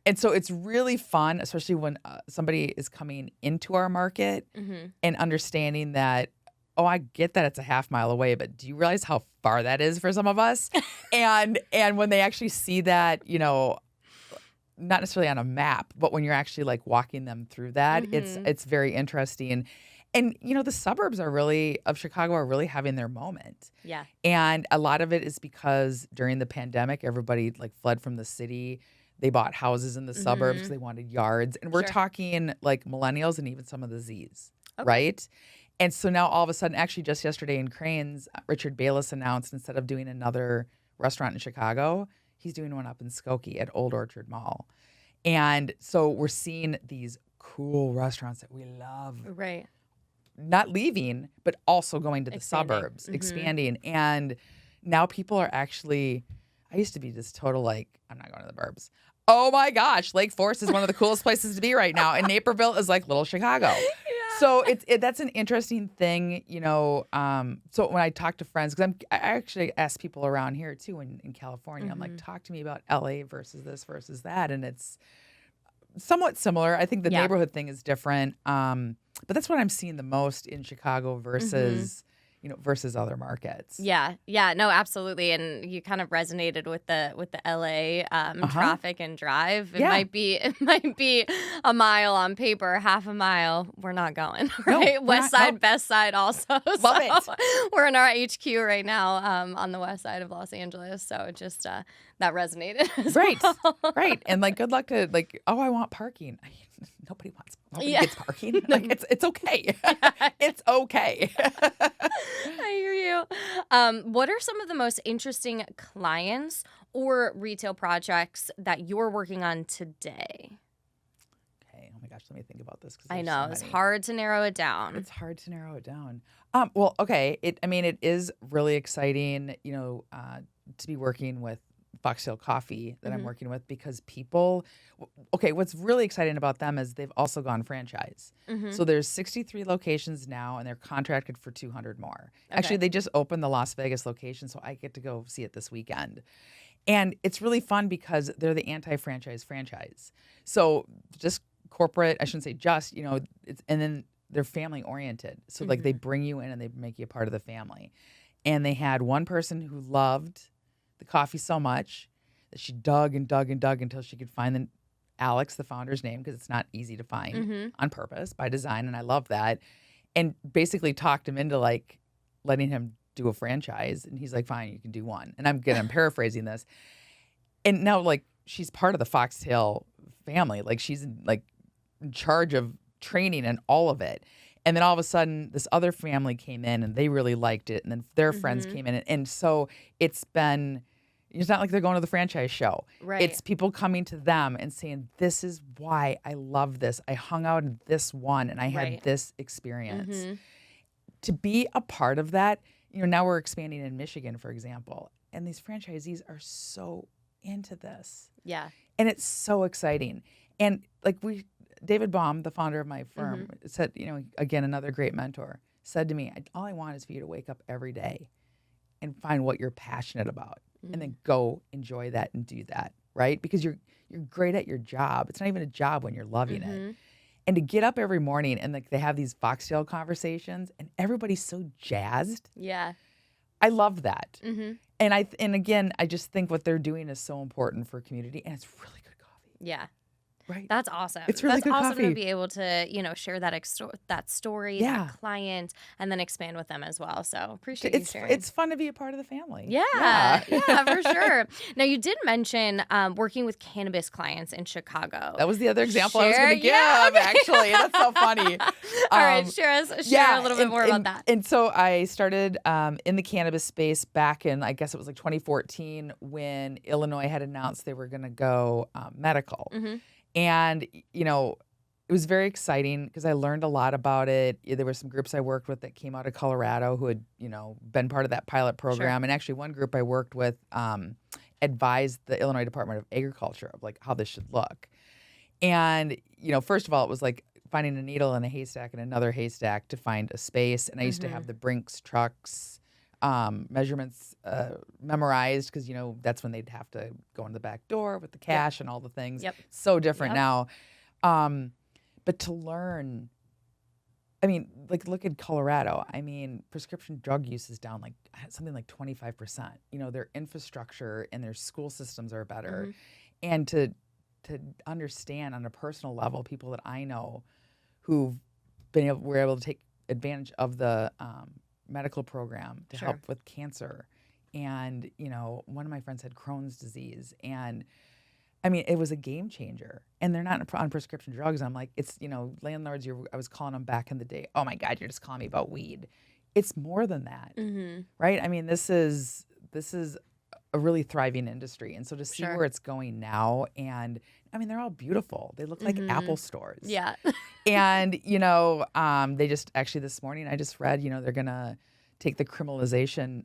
And so it's really fun, especially when somebody is coming into our market and understanding that, oh, I get that it's a half mile away, but do you realize how far that is for some of us? and when they actually see that, not necessarily on a map, but when you're actually walking them through that, it's very interesting. And, the suburbs of Chicago are really having their moment. Yeah. And a lot of it is because during the pandemic, everybody fled from the city. They bought houses in the suburbs because they wanted yards. And we're Sure. talking like millennials and even some of the Zs, Okay. right? And so now all of a sudden, actually just yesterday in Cranes, Richard Bayless announced instead of doing another restaurant in Chicago, he's doing one up in Skokie at Old Orchard Mall. And so we're seeing these cool restaurants that we love. Right. Not leaving, but also going to the Expanding. suburbs, expanding. And now people are actually, I used to be just total like, I'm not going to the burbs. Oh my gosh, Lake Forest is one of the coolest places to be right now. And Naperville is like little Chicago. Yeah. So that's an interesting thing, you know. So when I talk to friends, because I actually ask people around here too in California, I'm like, talk to me about LA versus this versus that. And it's somewhat similar. I think the neighborhood thing is different. But that's what I'm seeing the most in Chicago versus, you know, versus other markets. Yeah. No, absolutely. And you kind of resonated with the LA traffic and drive. It might be a mile on paper, half a mile. We're not going. Right. No, West side, best side also. Love it. We're in our HQ right now on the west side of Los Angeles. So it just that resonated. Right. Right. And like good luck to like, oh, I want parking. Nobody gets parking. Like it's okay. It's okay. I hear you. What are some of the most interesting clients or retail projects that you're working on today? Okay. Oh my gosh, let me think about this. I know it's hard to narrow it down. It's hard to narrow it down. Well, okay. It is really exciting, you know, to be working with Foxtail Coffee that I'm working with because people, okay, what's really exciting about them is they've also gone franchise. So there's 63 locations now and they're contracted for 200 more. Okay. Actually, they just opened the Las Vegas location, so I get to go see it this weekend. And it's really fun because they're the anti-franchise franchise. So just corporate, I shouldn't say just, you know, and then they're family oriented. So like they bring you in and they make you a part of the family. And they had one person who loved the coffee so much that she dug and dug and dug until she could find Alex, the founder's name, because it's not easy to find on purpose, by design, and I love that. And basically talked him into like letting him do a franchise, and he's like, "Fine, you can do one." And I'm paraphrasing this. And now like she's part of the Foxtail family, like she's in charge of training and all of it. And then all of a sudden, this other family came in and they really liked it. And then their friends came in. And so it's not like they're going to the franchise show. Right. It's people coming to them and saying, this is why I love this. I hung out in this one and I had this experience. To be a part of that, you know, now we're expanding in Michigan, for example. And these franchisees are so into this. Yeah. And it's so exciting. And like David Baum, the founder of my firm, said, you know, again, another great mentor, said to me, all I want is for you to wake up every day and find what you're passionate about and then go enjoy that and do that, right? Because you're great at your job. It's not even a job when you're loving it. And to get up every morning and like they have these Foxtail conversations and everybody's so jazzed. Yeah. I love that. And again, I just think what they're doing is so important for community and it's really good coffee. Yeah. Right. That's awesome. It's really That's good awesome coffee. to be able to, you know, share that that story, that client, and then expand with them as well. So appreciate you sharing. It's fun to be a part of the family. Yeah, for sure. Now you did mention working with cannabis clients in Chicago. That was the other example I was going to give. Actually, that's so funny. All right, share a little bit more about that. And so I started in the cannabis space back in, I guess it was like 2014, when Illinois had announced they were going to go medical. And, you know, it was very exciting because I learned a lot about it. There were some groups I worked with that came out of Colorado who had, you know, been part of that pilot program. And actually one group I worked with advised the Illinois Department of Agriculture of like how this should look. And, you know, first of all, it was like finding a needle in a haystack and another haystack to find a space. And I used to have the Brinks trucks measurements memorized because, you know, that's when they'd have to go in the back door with the cash and all the things. So different now. But to learn, I mean, like look at Colorado. I mean, prescription drug use is down like something like 25%. You know, their infrastructure and their school systems are better. And to understand on a personal level, people that I know who were able to take advantage of the medical program to help with cancer. And, you know, one of my friends had Crohn's disease. And I mean, it was a game changer, and they're not on prescription drugs. I'm like, it's, landlords, I was calling them back in the day. Oh my God, you're just calling me about weed. It's more than that, right? I mean, this is a really thriving industry. And so to see where it's going now, and I mean, they're all beautiful. They look like Apple stores. Yeah. And, they just actually this morning, I just read, they're going to take the criminalization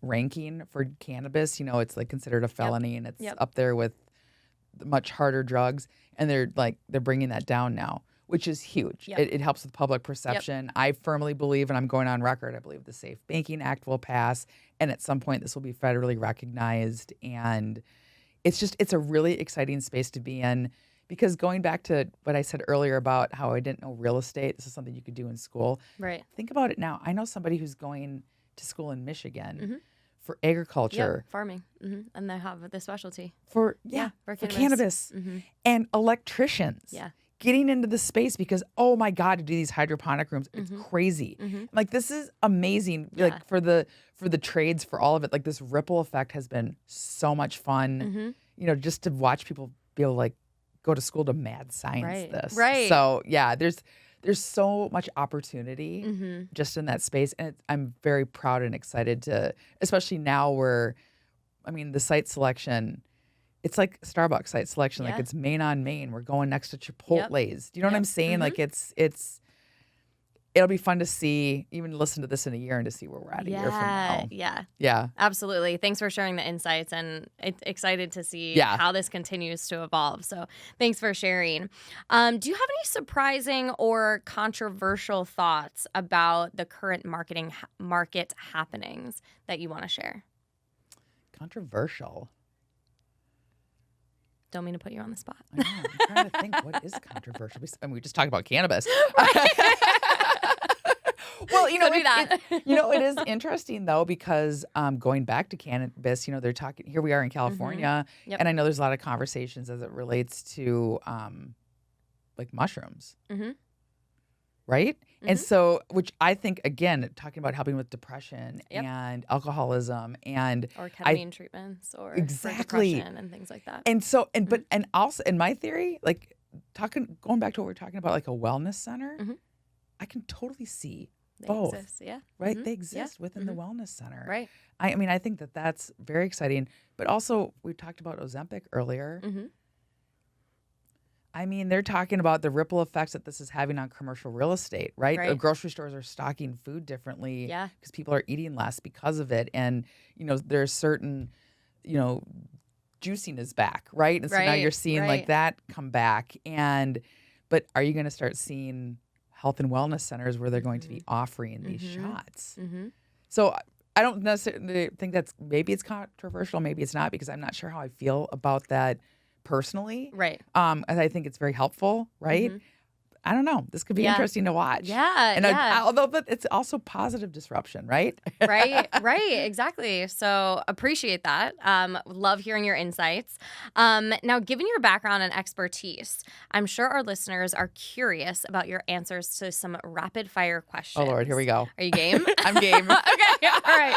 ranking for cannabis. It's like considered a felony and it's up there with much harder drugs. And they're bringing that down now, which is huge. Yep. It helps with public perception. I firmly believe, and I'm going on record, I believe the Safe Banking Act will pass. And at some point, this will be federally recognized. And it's a really exciting space to be in, because going back to what I said earlier about how I didn't know real estate, this is something you could do in school. Right. Think about it now. I know somebody who's going to school in Michigan for agriculture. Farming. And they have the specialty. For cannabis. Cannabis. And electricians. Yeah. Getting into the space because, oh my God, to do these hydroponic rooms, it's crazy. Like, this is amazing. Yeah. Like for the trades, for all of it, like this ripple effect has been so much fun. Just to watch people be able to go to school to mad science this. Right. So yeah, there's so much opportunity just in that space. And I'm very proud and excited to, especially now where, I mean, the site selection, it's like Starbucks site selection. Like, it's Main on Main. We're going next to Chipotle's. Do you know what I'm saying? Like, it'll be fun to see, even listen to this in a year and to see where we're at a year from now. Yeah. Absolutely. Thanks for sharing the insights, and excited to see how this continues to evolve. So thanks for sharing. Do you have any surprising or controversial thoughts about the current market happenings that you want to share? Controversial. Don't mean to put you on the spot. I know. I'm trying to think, what is controversial? I mean, we just talked about cannabis. Well, it is interesting though, because going back to cannabis, they're talking. Here we are in California, and I know there's a lot of conversations as it relates to like mushrooms, right? And so, which I think, again, talking about helping with depression and alcoholism or ketamine treatments or for depression and things like that. And so, but also in my theory, like going back to what we're talking about, like a wellness center, I can totally see both. They exist, right? They exist within the wellness center, right? I mean, I think that's very exciting. But also, we talked about Ozempic earlier. I mean, they're talking about the ripple effects that this is having on commercial real estate, right? The grocery stores are stocking food differently because people are eating less because of it. And, there's certain, juicing is back, right? And so now you're seeing like that come back. But are you going to start seeing health and wellness centers where they're going to be offering these shots? So I don't necessarily think maybe it's controversial, maybe it's not, because I'm not sure how I feel about that personally. Right. I think it's very helpful, right? I don't know. This could be interesting to watch. But it's also positive disruption, right? Right. Exactly. So appreciate that. Love hearing your insights. Now, given your background and expertise, I'm sure our listeners are curious about your answers to some rapid fire questions. Oh, Lord, here we go. Are you game? I'm game. Okay. All right.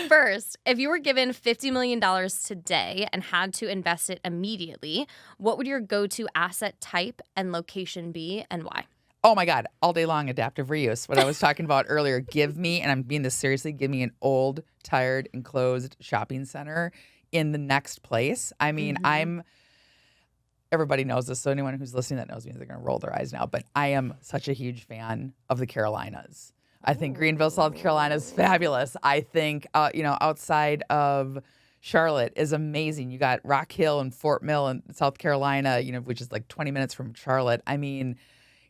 First, if you were given $50 million today and had to invest it immediately, what would your go-to asset type and location be, and why? Oh my God, all day long, adaptive reuse. What I was talking about earlier. Give me, and I'm being this seriously, give me an old, tired, enclosed shopping center in the next place. I mean, everybody knows this, so anyone who's listening that knows me, they're going to roll their eyes now, but I am such a huge fan of the Carolinas. I think Greenville, South Carolina is fabulous. I think, outside of Charlotte is amazing. You got Rock Hill and Fort Mill in South Carolina, which is like 20 minutes from Charlotte. I mean,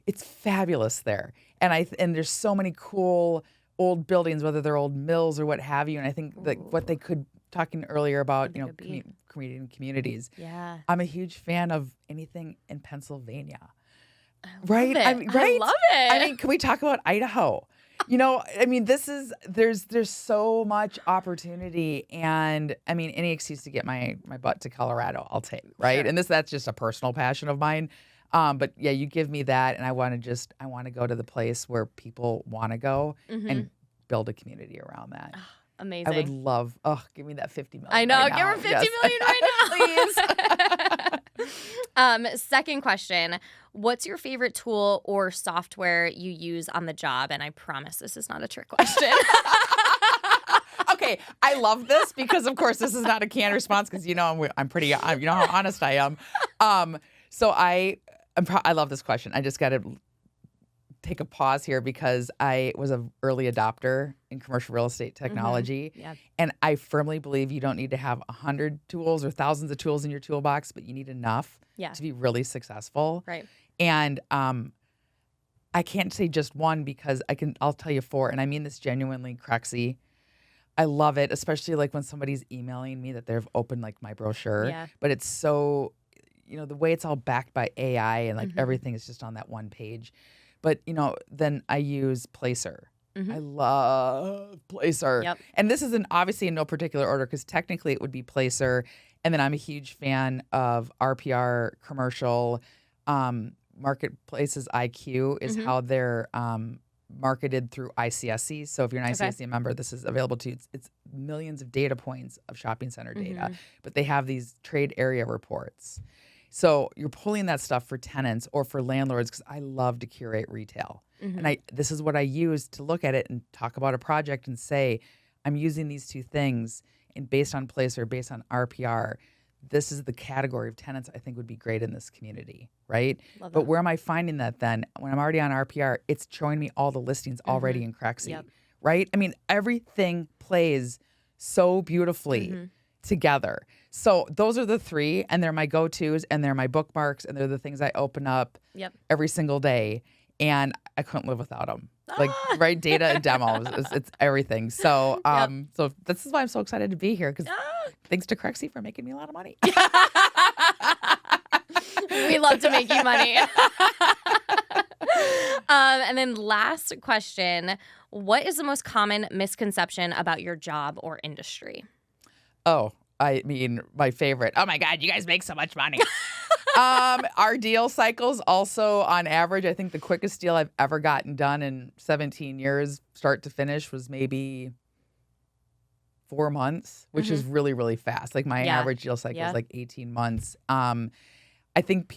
it's fabulous there. And there's so many cool old buildings, whether they're old mills or what have you. And I think what they could, talking earlier about, creating communities. Yeah. I'm a huge fan of anything in Pennsylvania. Right? I mean, right? I love it. I mean, can we talk about Idaho? I mean, there's so much opportunity, and I mean, any excuse to get my butt to Colorado, I'll take, right? Sure. And that's just a personal passion of mine. But yeah, you give me that, and I want to go to the place where people want to go and build a community around that. Amazing. I would love, give me that $50 million. I know, right give her $50 million right now. please. Second question. What's your favorite tool or software you use on the job? And I promise this is not a trick question. Okay, I love this because, of course, this is not a canned response because I'm pretty. You know how honest I am. So I love this question. I just got to take a pause here because I was an early adopter in commercial real estate technology, and I firmly believe you don't need to have 100 tools or thousands of tools in your toolbox, but you need enough to be really successful. Right. And I can't say just one because I'll tell you four, and I mean this genuinely, Crexi. I love it, especially like when somebody's emailing me that they've opened like my brochure. Yeah. But it's so, the way it's all backed by AI and like everything is just on that one page. But, then I use Placer. I love Placer. Yep. And this isn't obviously in no particular order because technically it would be Placer. And then I'm a huge fan of RPR Commercial. Marketplaces IQ is how they're marketed through ICSC. So if you're an ICSC member, this is available to you. It's millions of data points of shopping center data, but they have these trade area reports. So you're pulling that stuff for tenants or for landlords because I love to curate retail. And this is what I use to look at it and talk about a project and say, I'm using these two things and based on Placer, based on RPR, this is the category of tenants I think would be great in this community, right? But where am I finding that then? When I'm already on RPR, it's showing me all the listings already in Crexi, right? I mean, everything plays so beautifully together. So those are the three, and they're my go-tos, and they're my bookmarks, and they're the things I open up every single day, and I couldn't live without them. Like, right, data and demos, it's everything. So, so this is why I'm so excited to be here because thanks to Crexi for making me a lot of money. We love to make you money. And then last question, what is the most common misconception about your job or industry? Oh, I mean, my favorite. Oh my God, you guys make so much money. Our deal cycles also on average, I think the quickest deal I've ever gotten done in 17 years, start to finish, was maybe 4 months, which is really, really fast. Like my average deal cycle is like 18 months. I think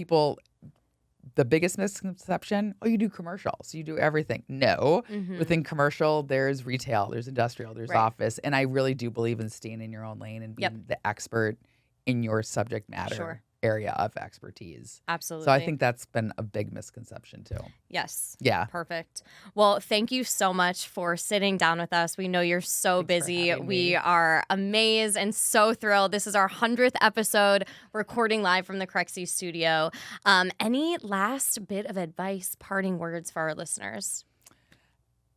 the biggest misconception, you do commercial, so you do everything. No, within commercial, there's retail, there's industrial, there's office. And I really do believe in staying in your own lane and being the expert in your subject matter area of expertise. Absolutely. So I think that's been a big misconception too. Yes. Yeah. Perfect. Well, thank you so much for sitting down with us. We know you're so busy. We are amazed and so thrilled. This is our 100th episode recording live from the Crexi studio. Any last bit of advice, parting words for our listeners?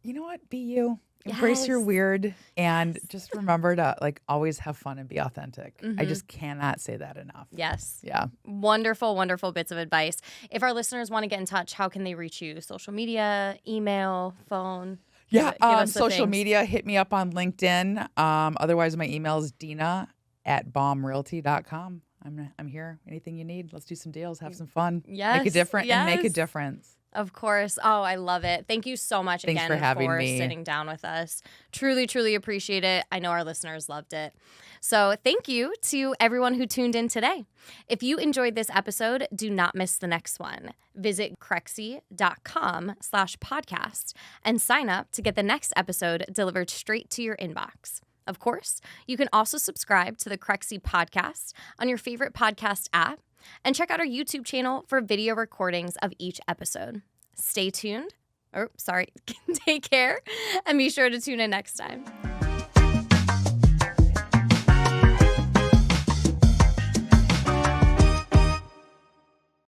You know what? Be you. Embrace your weird and just remember to always have fun and be authentic. I just cannot say that enough. Yes. Yeah. Wonderful, wonderful bits of advice. If our listeners want to get in touch, how can they reach you? Social media, email, phone? Yeah. Social media, hit me up on LinkedIn. Otherwise, my email is Deena@baumrealty.com. I'm here. Anything you need. Let's do some deals. Have some fun. Yes. Make a difference and make a difference. Of course. Oh, I love it. Thank you so much Thanks again for having me. sitting down with us. Truly, truly appreciate it. I know our listeners loved it. So thank you to everyone who tuned in today. If you enjoyed this episode, do not miss the next one. Visit Crexi.com/podcast and sign up to get the next episode delivered straight to your inbox. Of course, you can also subscribe to the Crexi Podcast on your favorite podcast app and check out our YouTube channel for video recordings of each episode. Stay tuned. Take care and be sure to tune in next time.